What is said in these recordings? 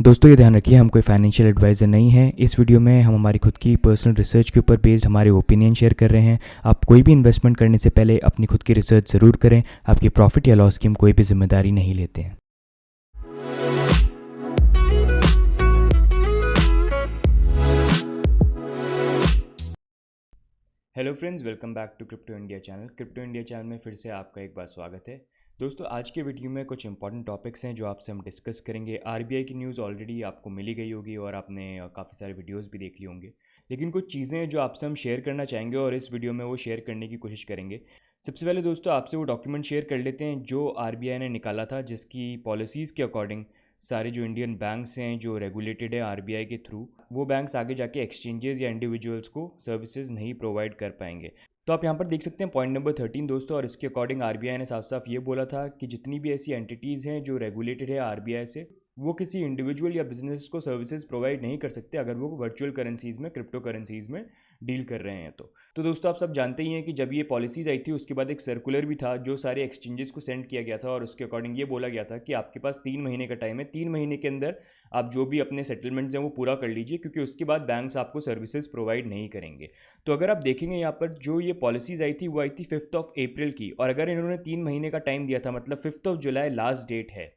दोस्तों ये ध्यान रखिए, हम कोई फाइनेंशियल एडवाइज़र नहीं हैं। इस वीडियो में हम हमारी खुद की पर्सनल रिसर्च के ऊपर बेस्ड हमारे ओपिनियन शेयर कर रहे हैं। आप कोई भी इन्वेस्टमेंट करने से पहले अपनी खुद की रिसर्च ज़रूर करें। आपकी प्रॉफिट या लॉस की हम कोई भी जिम्मेदारी नहीं लेते हैं। Hello friends, welcome back to crypto India channel. Crypto India channel में फिर से आपका एक बार स्वागत है। दोस्तों आज के वीडियो में कुछ इंपॉर्टेंट टॉपिक्स हैं जो आपसे हम डिस्कस करेंगे। आरबीआई की न्यूज़ ऑलरेडी आपको मिली गई होगी और आपने काफ़ी सारे वीडियोस भी देख लिए होंगे, लेकिन कुछ चीज़ें हैं जो आपसे हम शेयर करना चाहेंगे और इस वीडियो में वो शेयर करने की कोशिश करेंगे। सबसे पहले दोस्तों आपसे वो डॉक्यूमेंट शेयर कर लेते हैं जो आरबीआई ने निकाला था, जिसकी पॉलिसीज़ के अकॉर्डिंग सारे जो इंडियन बैंक्स हैं जो रेगुलेटेड है आरबीआई के थ्रू, वो बैंक्स आगे जाके एक्सचेंजेस या इंडिविजुअल्स को सर्विसेज नहीं प्रोवाइड कर पाएंगे। तो आप यहाँ पर देख सकते हैं पॉइंट नंबर 13 दोस्तों, और इसके अकॉर्डिंग आरबीआई ने साफ साफ ये बोला था कि जितनी भी ऐसी एंटिटीज़ हैं जो रेगुलेटेड है आरबीआई से, वो किसी इंडिविजुअल या बिजनेस को सर्विसेज प्रोवाइड नहीं कर सकते अगर वो वर्चुअल करेंसीज में, क्रिप्टो करेंसीज में डील कर रहे हैं। तो दोस्तों आप सब जानते ही हैं कि जब ये पॉलिसीज आई थी उसके बाद एक सर्कुलर भी था जो सारे एक्सचेंजेस को सेंड किया गया था, और उसके अकॉर्डिंग ये बोला गया था कि आपके पास 3 महीने का टाइम है। 3 महीने के अंदर आप जो भी अपने सेटलमेंट्स हैं वो पूरा कर लीजिए, क्योंकि उसके बाद बैंक्स आपको सर्विसेज प्रोवाइड नहीं करेंगे। तो अगर आप देखेंगे यहाँ पर जो ये पॉलिसीज आई थी वो आई थी 5 अप्रैल की, और अगर इन्होंने 3 महीने का टाइम दिया था, मतलब 5 जुलाई लास्ट डेट है।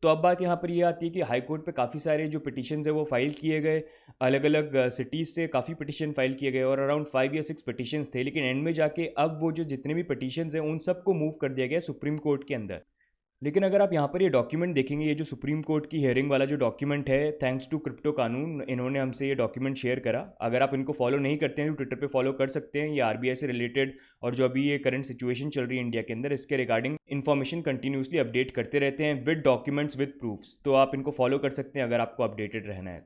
तो अब बात यहाँ पर ये आती है कि हाई कोर्ट पे काफ़ी सारे जो पिटिशन्स है वो फाइल किए गए, अलग अलग सिटीज़ से काफ़ी पिटिशन फाइल किए गए, और अराउंड 5 या 6 पिटिशन्स थे। लेकिन एंड में जाके अब वो जो जितने भी पिटिशन्स हैं उन सबको मूव कर दिया गया सुप्रीम कोर्ट के अंदर। लेकिन अगर आप यहाँ पर ये डॉक्यूमेंट देखेंगे, ये जो सुप्रीम कोर्ट की हियरिंग वाला जो डॉक्यूमेंट है, थैंक्स टू क्रिप्टो कानून, इन्होंने हमसे ये डॉक्यूमेंट शेयर करा। अगर आप इनको फॉलो नहीं करते हैं तो ट्विटर पे फॉलो कर सकते हैं। ये आरबीआई से रिलेटेड और जो अभी ये करंट सिचुएशन चल रही है इंडिया के अंदर, इसके रिगार्डिंग इन्फॉर्मेशन कंटिन्यूसली अपडेट करते रहते हैं विद डॉक्यूमेंट्स विद प्रूफ्स। तो आप इनको फॉलो कर सकते हैं अगर आपको अपडेटेड रहना है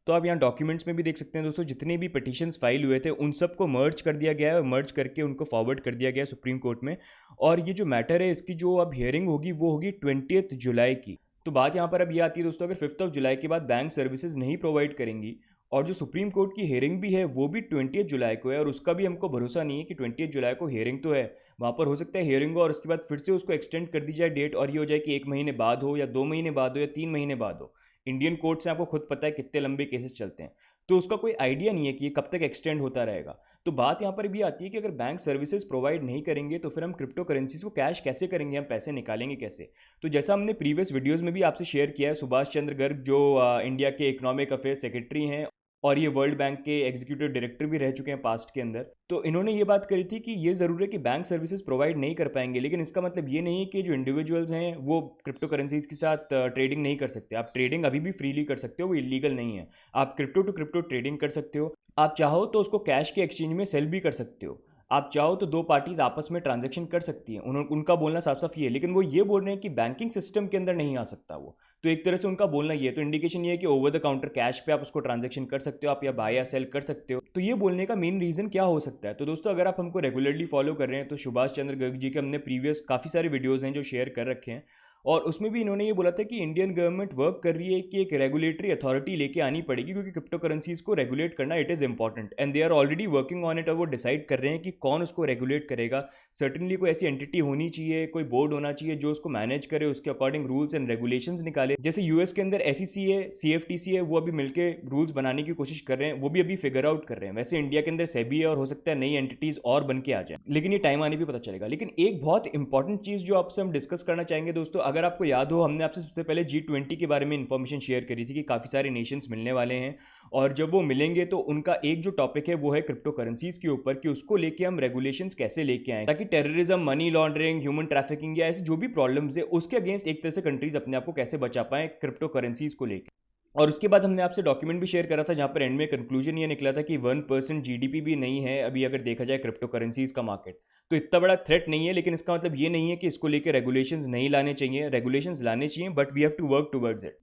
तो आप यहाँ डॉक्यूमेंट्स में भी देख सकते हैं दोस्तों, जितने भी पिटिशन्स फाइल हुए थे उन सबको मर्ज कर दिया गया है, और मर्ज करके उनको फॉरवर्ड कर दिया गया है सुप्रीम कोर्ट में। और ये जो मैटर है इसकी जो अब हियरिंग होगी वो होगी 20 जुलाई की। तो बात यहाँ पर अब ये आती है दोस्तों, अगर 5 जुलाई के बाद बैंक सर्विसेज नहीं प्रोवाइड करेंगी, और जो सुप्रीम कोर्ट की हियरिंग भी है वो भी 20 जुलाई को है, और उसका भी हमको भरोसा नहीं है कि 20 जुलाई को हियरिंग तो है, वहाँ पर हो सकता है हियरिंग हो और उसके बाद फिर से उसको एक्सटेंड कर दी जाए डेट, और ये हो जाए कि 1 महीने बाद हो या 2 महीने बाद हो या 3 महीने बाद हो। इंडियन कोर्ट से आपको खुद पता है कितने लंबे केसेस चलते हैं, तो उसका कोई आइडिया नहीं है कि ये कब तक एक्सटेंड होता रहेगा। तो बात यहाँ पर भी आती है कि अगर बैंक सर्विसेज प्रोवाइड नहीं करेंगे तो फिर हम क्रिप्टो करेंसीज को कैश कैसे करेंगे, हम पैसे निकालेंगे कैसे। तो जैसा हमने प्रीवियस वीडियोस में भी आपसे शेयर किया है, सुभाष चंद्र गर्ग जो इंडिया के इकोनॉमिक अफेयर सेक्रेटरी हैं और ये वर्ल्ड बैंक के एग्जीक्यूटिव डायरेक्टर भी रह चुके हैं पास्ट के अंदर, तो इन्होंने ये बात करी थी कि ये ज़रूर है कि बैंक सर्विसेज प्रोवाइड नहीं कर पाएंगे, लेकिन इसका मतलब ये नहीं है कि जो इंडिविजुअल्स हैं वो क्रिप्टो करेंसीज के साथ ट्रेडिंग नहीं कर सकते। आप ट्रेडिंग अभी भी फ्रीली कर सकते हो, वो इलीगल नहीं है। आप क्रिप्टो टू क्रिप्टो ट्रेडिंग कर सकते हो। आप चाहो तो उसको कैश के एक्सचेंज में सेल भी कर सकते हो। आप चाहो तो दो पार्टीज आपस में ट्रांजैक्शन कर सकती हैं। उनका बोलना साफ साफ ये है, लेकिन वो ये बोल रहे हैं कि बैंकिंग सिस्टम के अंदर नहीं आ सकता वो। तो एक तरह से उनका बोलना ये है, तो इंडिकेशन ये है कि ओवर द काउंटर कैश पे आप उसको ट्रांजैक्शन कर सकते हो, आप या बाय या सेल कर सकते हो। तो ये बोलने का मेन रीजन क्या हो सकता है? तो दोस्तों अगर आप हमको रेगुलरली फॉलो कर रहे हैं तो सुभाष चंद्र गर्ग जी के हमने प्रीवियस काफ़ी सारे वीडियोज़ हैं जो शेयर कर रखे हैं, और उसमें भी इन्होंने ये बोला था कि इंडियन गवर्नमेंट वर्क कर रही है कि एक रेगुलेटरी अथॉरिटी लेके आनी पड़ेगी, क्योंकि क्रिप्टो करेंसीज को रेगुलेट करना it is important, and they are already working on it. और वो डिसाइड कर रहे हैं कि कौन उसको रेगुलेट करेगा। सर्टनली कोई ऐसी एंटिटी होनी चाहिए, कोई बोर्ड होना चाहिए जो उसको मैनेज करे, उसके अकॉर्डिंग रूल्स एंड रेगुलेशंस निकाले। जैसे यूएस के अंदर एसईसी है, सीएफटीसी है, वो अभी मिलकर रूल्स बनाने की कोशिश कर रहे हैं, वो भी अभी फिगर आउट कर रहे हैं। वैसे इंडिया के अंदर सेबी है और हो सकता है नई एंटिटीज और बन के आ जाए, लेकिन ये टाइम आने भी पता चलेगा। लेकिन एक बहुत इंपॉर्टेंट चीज़ जो आपसे हम डिस्कस करना चाहेंगे दोस्तों, अगर आपको याद हो हमने आपसे सबसे पहले G20 के बारे में इंफॉर्मेशन शेयर करी थी कि काफ़ी सारे नेशंस मिलने वाले हैं, और जब वो मिलेंगे तो उनका एक जो टॉपिक है वो है क्रिप्टो करेंसीज के ऊपर, कि उसको लेके हम रेगुलेशंस कैसे लेके आए ताकि terrorism, money laundering, human trafficking या ऐसे जो भी प्रॉब्लम्स है उसके अगेंस्ट एक तरह से कंट्रीज अपने आप को कैसे बचा पाएं क्रिप्टो करेंसीज को लेकर। और उसके बाद हमने आपसे डॉक्यूमेंट भी शेयर करा था जहाँ पर एंड में कंक्लूजन ये निकला था कि 1% जीडीपी भी नहीं है अभी अगर देखा जाए क्रिप्टो करेंसीज का मार्केट। तो इतना बड़ा थ्रेट नहीं है, लेकिन इसका मतलब ये नहीं है कि इसको लेकर रेगुलेशंस नहीं लाने चाहिए। रेगुलेशंस लाने चाहिए, but we have to work towards it.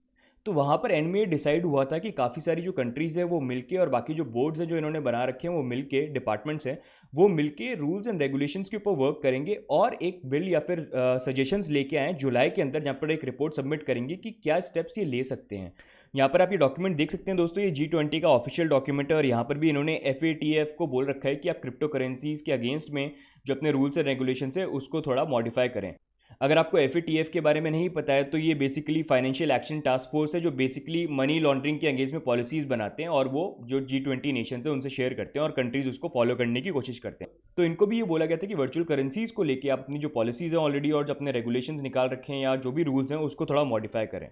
तो वहाँ पर एंड में ये डिसाइड हुआ था कि काफ़ी सारी जो कंट्रीज़ हैं वो मिलके, और बाकी जो बोर्ड्स हैं जो इन्होंने बना रखे हैं वो मिलके, डिपार्टमेंट्स हैं वो मिलके रूल्स एंड रेगुलेशंस के ऊपर वर्क करेंगे, और एक बिल या फिर सजेशंस लेके आए जुलाई के अंदर, जहाँ पर एक रिपोर्ट सबमिट करेंगे कि क्या स्टेप्स ये ले सकते हैं। यहाँ पर आप ये डॉक्यूमेंट देख सकते हैं दोस्तों, ये G20 का ऑफिशियल डॉक्यूमेंट है, और यहाँ पर भी इन्होंने FATF को बोल रखा है कि आप क्रिप्टो करेंसीज के अगेंस्ट में जो अपने रूल्स एंड रेगुलेशंस है उसको थोड़ा मॉडिफाई करें। अगर आपको FATF के बारे में नहीं पता है तो ये basically financial action task force है जो बेसिकली मनी लॉन्ड्रिंग के अगेंस्ट में पॉलिसीज बनाते हैं और वो जो G20 नेशंस है उनसे शेयर करते हैं और कंट्रीज उसको फॉलो करने की कोशिश करते हैं। तो इनको भी ये बोला गया था कि वर्चुअल करेंसीज को लेके आप अपनी जो पॉलिसीज हैं ऑलरेडी और जो अपने रेगुलेशंस निकाल रखे हैं या जो भी रूल्स हैं उसको थोड़ा मॉडिफाई करें।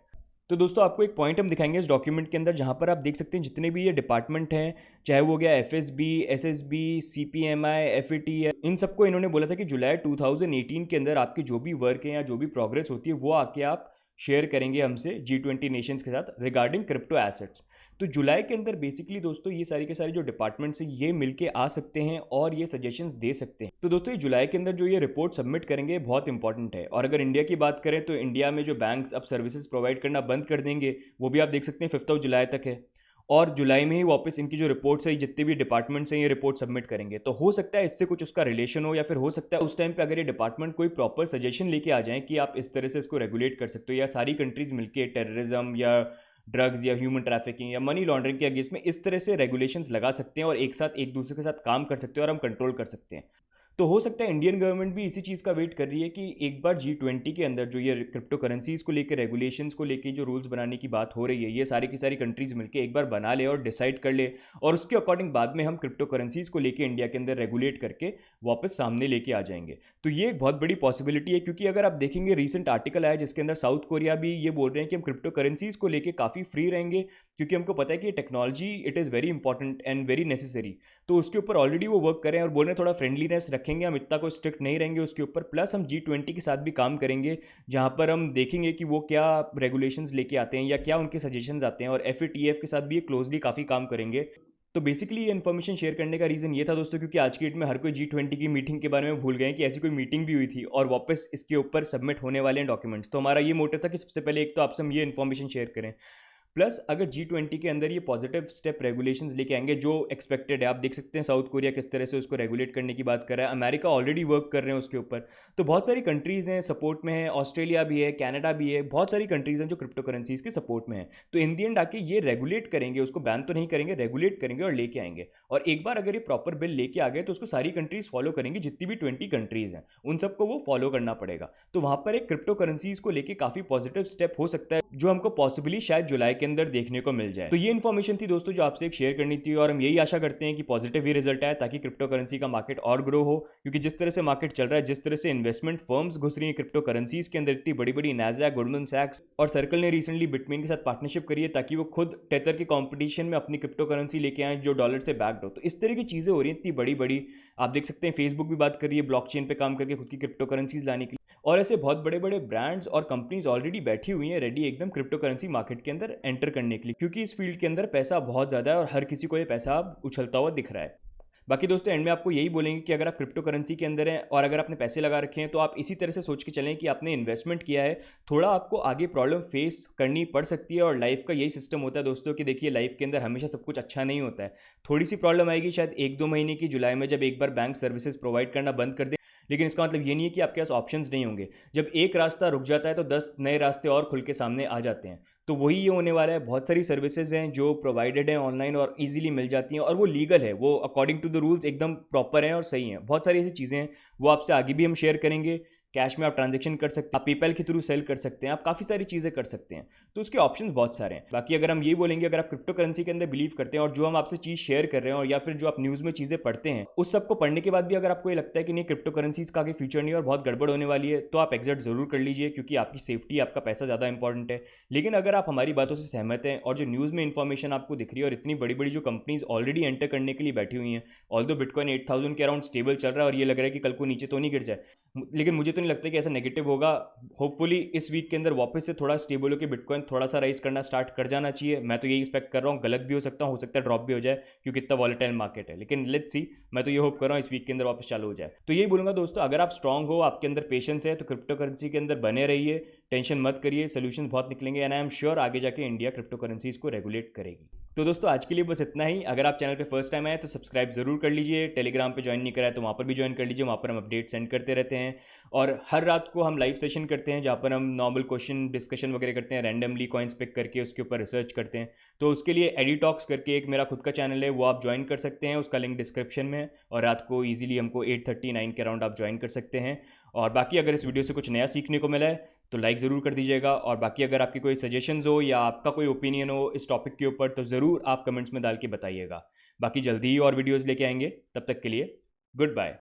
तो दोस्तों आपको एक पॉइंट हम दिखाएंगे इस डॉक्यूमेंट के अंदर जहाँ पर आप देख सकते हैं जितने भी ये डिपार्टमेंट हैं, चाहे वो हो गया FSB, SSB, CPMI, FATF, इन सबको इन्होंने बोला था कि जुलाई 2018 के अंदर आपकी जो भी वर्क है या जो भी प्रोग्रेस होती है वो आके आप शेयर करेंगे हमसे G20 नेशंस के साथ रिगार्डिंग क्रिप्टो एसेट्स। तो जुलाई के अंदर बेसिकली दोस्तों ये सारी के सारे जो डिपार्टमेंट्स हैं ये मिलके आ सकते हैं और ये सजेशंस दे सकते हैं। तो दोस्तों ये जुलाई के अंदर जो ये रिपोर्ट सबमिट करेंगे बहुत इंपॉर्टेंट है। और अगर इंडिया की बात करें तो इंडिया में जो बैंक्स अब सर्विसेज प्रोवाइड करना बंद कर देंगे वो भी आप देख सकते हैं 5 जुलाई तक है। और जुलाई में ही वापस इनकी जो रिपोर्ट्स है जितने भी डिपार्टमेंट्स हैं ये रिपोर्ट सबमिट करेंगे। तो हो सकता है इससे कुछ उसका रिलेशन हो या फिर हो सकता है उस टाइम पे अगर ये डिपार्टमेंट कोई प्रॉपर सजेशन लेके आ जाए कि आप इस तरह से इसको रेगुलेट कर सकते हो या सारी कंट्रीज मिलके टेररिज्म या ड्रग्स या ह्यूमन ट्रैफिकिंग या मनी लॉन्ड्रिंग के अगेंस्ट में इस तरह से रेगुलेशंस लगा सकते हैं और एक साथ एक दूसरे के साथ काम कर सकते हैं और हम कंट्रोल कर सकते हैं। तो हो सकता है इंडियन गवर्नमेंट भी इसी चीज़ का वेट कर रही है कि एक बार G20 के अंदर जो ये क्रिप्टो करेंसीज को लेकर रेगुलेशंस को लेकर जो रूल्स बनाने की बात हो रही है ये सारी की सारी कंट्रीज मिलकर एक बार बना ले और डिसाइड कर ले और उसके अकॉर्डिंग बाद में हम क्रिप्टो करेंसीज को लेकर इंडिया के अंदर रेगुलेट करके वापस सामने लेके आ जाएंगे। तो ये एक बहुत बड़ी पॉसिबिलिटी है क्योंकि अगर आप देखेंगे रिसेंट आर्टिकल आया जिसके अंदर साउथ कोरिया भी ये बोल रहे हैं कि हम क्रिप्टो करेंसीज को लेकर काफ़ी फ्री रहेंगे क्योंकि हमको पता है कि technology it is very important and very necessary. तो उसके ऊपर ऑलरेडी वो वर्क करें और बोल रहे हैं थोड़ा फ्रेंडलीनेस रखेंगे, हम इतना कोई स्ट्रिक्ट नहीं रहेंगे उसके ऊपर। प्लस हम G20 के साथ भी काम करेंगे जहाँ पर हम देखेंगे कि वो क्या रेगुलेशंस लेके आते हैं या क्या उनके सजेशंस आते हैं और FATF के साथ भी ये क्लोजली काफ़ी काम करेंगे। तो बेसिकली ये इन्फॉर्मेशन शेयर करने का रीज़न ये था दोस्तों क्योंकि आज की डेट में हर कोई G20 की मीटिंग के बारे में भूल गए कि ऐसी कोई मीटिंग भी हुई थी और वापस इसके ऊपर सबमिट होने वाले हैं डॉक्यूमेंट्स। तो हमारा ये मोटिव था कि सबसे पहले एक तो आपसे हम ये इन्फॉर्मेशन शेयर करें, प्लस अगर G20 के अंदर ये पॉजिटिव स्टेप रेगुलेशंस लेके आएंगे जो एक्सपेक्टेड है। आप देख सकते हैं साउथ कोरिया किस तरह से उसको रेगुलेट करने की बात कर रहा है, अमेरिका ऑलरेडी वर्क कर रहे हैं उसके ऊपर। तो बहुत सारी कंट्रीज़ हैं सपोर्ट में है, ऑस्ट्रेलिया भी है, कनाडा भी है, बहुत सारी कंट्रीज़ हैं जो क्रिप्टो करेंसीज के सपोर्ट में है। तो इन दी एंड आके ये रेगुलेट करेंगे, उसको बैन तो नहीं करेंगे, रेगुलेट करेंगे और लेके आएंगे। और एक बार अगर ये प्रॉपर बिल लेके आ गए तो उसको सारी कंट्रीज फॉलो करेंगी, जितनी भी 20 कंट्रीज हैं उन सबको वो फॉलो करना पड़ेगा। तो वहाँ पर एक क्रिप्टो करेंसीज को लेके काफ़ी पॉजिटिव स्टेप हो सकता है जो हमको पॉसिबली शायद जुलाई के अंदर देखने को मिल जाए। तो ये इन्फॉर्मेशन थी दोस्तों जो आपसे एक शेयर करनी थी और हम यही आशा करते हैं कि पॉजिटिव ही रिजल्ट आए ताकि क्रिप्टो करेंसी का मार्केट और ग्रो हो। क्योंकि जिस तरह से मार्केट चल रहा है, जिस तरह से इन्वेस्टमेंट फर्म्स घुस रही हैं क्रिप्टो करेंसीज के अंदर, इतनी बड़ी बड़ी नैसडैक, गोल्डमैन सैक्स और सर्कल ने रिसेंटली बिटमेन के साथ पार्टनरशिप करी है ताकि वो खुद टेथर के कॉम्पिटिशन में अपनी क्रिप्टो करेंसी लेके आए जो डॉलर से बैक्ड हो। तो इस तरह की चीज़ें हो रही हैं इतनी बड़ी बड़ी। आप देख सकते हैं फेसबुक भी बात कर रही है ब्लॉकचेन पे काम करके खुद की क्रिप्टो करेंसीज लाने की, और ऐसे बहुत बड़े बड़े ब्रांड्स और कंपनीज ऑलरेडी बैठी हुई हैं रेडी एकदम क्रिप्टो करेंसी मार्केट के अंदर एंटर करने के लिए, क्योंकि इस फील्ड के अंदर पैसा बहुत ज़्यादा है और हर किसी को ये पैसा अब उछलता हुआ दिख रहा है। बाकी दोस्तों एंड में आपको यही बोलेंगे कि अगर आप क्रिप्टो करेंसी के अंदर हैं और अगर आपने पैसे लगा रखे हैं तो आप इसी तरह से सोच के चलें कि आपने इन्वेस्टमेंट किया है, थोड़ा आपको आगे प्रॉब्लम फेस करनी पड़ सकती है। और लाइफ का यही सिस्टम होता है दोस्तों कि देखिए लाइफ के अंदर हमेशा सब कुछ अच्छा नहीं होता है। थोड़ी सी प्रॉब्लम आएगी शायद 1-2 महीने की जुलाई में जब एक बार बैंक सर्विसेज प्रोवाइड करना बंद कर दे, लेकिन इसका मतलब ये नहीं है कि आपके पास ऑप्शंस नहीं होंगे। जब एक रास्ता रुक जाता है तो 10 नए रास्ते और खुल के सामने आ जाते हैं। तो वही ये होने वाला है। बहुत सारी सर्विसेज हैं जो प्रोवाइडेड हैं ऑनलाइन और इजीली मिल जाती हैं और वो लीगल है, वो अकॉर्डिंग टू द रूल्स एकदम प्रॉपर हैं और सही हैं। बहुत सारी ऐसी चीज़ें हैं वो आपसे आगे भी हम शेयर करेंगे। कैश में आप ट्रांजैक्शन कर सकते हैं, आप पेपैल के थ्रू सेल कर सकते हैं, आप काफ़ी सारी चीज़ें कर सकते हैं। तो उसके ऑप्शंस बहुत सारे हैं। बाकी अगर हम ये बोलेंगे अगर आप क्रिप्टो करेंसी के अंदर बिलीव करते हैं और जो हम आपसे चीज़ शेयर कर रहे हैं और या फिर जो आप न्यूज़ में चीज़ें पढ़ते हैं उस सबको पढ़ने के बाद भी अगर आपको ये लगता है कि नहीं क्रिप्टो करेंसीज का आगे फ्यूचर नहीं और बहुत गड़बड़ होने वाली है, तो आप एग्जिट जरूर कर लीजिए क्योंकि आपकी सेफ्टी, आपका पैसा ज़्यादा इंपॉर्टेंट है। लेकिन अगर आप हमारी बातों से सहमत हैं और जो न्यूज़ में इंफॉर्मेशन आपको दिख रही है और इतनी बड़ी बड़ी जो कंपनीज ऑलरेडी एंटर करने के लिए बैठी हुई हैं, ऑल्दो बिटकॉइन 8000 के अराउंड स्टेबल चल रहा है और ये लग रहा है कि कल को नीचे तो नहीं गिर जाए, लेकिन मुझे तो नहीं लगता कि ऐसा नेगेटिव होगा। होपफुली इस वीक के अंदर वापस से थोड़ा स्टेबल होकर बिटकॉइन थोड़ा सा राइज करना स्टार्ट कर जाना चाहिए। मैं तो यही एक्सपेक्ट कर रहा हूँ, गलत भी हो सकता है ड्रॉप भी हो जाए क्योंकि इतना वॉलेटाइल मार्केट है, लेकिन लेट्स सी। मैं तो ये होप कर रहा हूँ इस वीक के अंदर वापस चालू हो जाए। तो यही बोलूँगा दोस्तों, अगर आप स्ट्रांग हो, आपके अंदर पेशेंस है तो क्रिप्टो करेंसी के अंदर बने रहिए, टेंशन मत करिए, सोल्यूशन बहुत निकलेंगे एंड आई एम श्योर आगे जाके इंडिया क्रिप्टो करेंसीज को रेगुलेट करेगी। तो दोस्तों आज के लिए बस इतना ही। अगर आप चैनल पे फर्स्ट टाइम आए तो सब्सक्राइब जरूर कर लीजिए, टेलीग्राम पे ज्वाइन नहीं करा है तो वहाँ पर भी ज्वाइन कर लीजिए, वहाँ पर हम अपडेट सेंड करते रहते हैं और हर रात को हम लाइव सेशन करते हैं जहाँ पर हम नॉर्मल क्वेश्चन डिस्कशन वगैरह करते हैं, रैंडमली कॉइन्स पिक करके उसके ऊपर रिसर्च करते हैं। तो उसके लिए एडिटॉक्स करके एक मेरा खुद का चैनल है, वो आप ज्वाइन कर सकते हैं, उसका लिंक डिस्क्रिप्शन में है और रात को ईजिली हमको 8:39 के अराउंड आप ज्वाइन कर सकते हैं। और बाकी अगर इस वीडियो से कुछ नया सीखने को मिला है तो लाइक ज़रूर कर दीजिएगा और बाकी अगर आपकी कोई सजेशंस हो या आपका कोई ओपिनियन हो इस टॉपिक के ऊपर तो ज़रूर आप कमेंट्स में डाल के बताइएगा। बाकी जल्दी ही और वीडियोज़ लेके आएंगे, तब तक के लिए गुड बाय।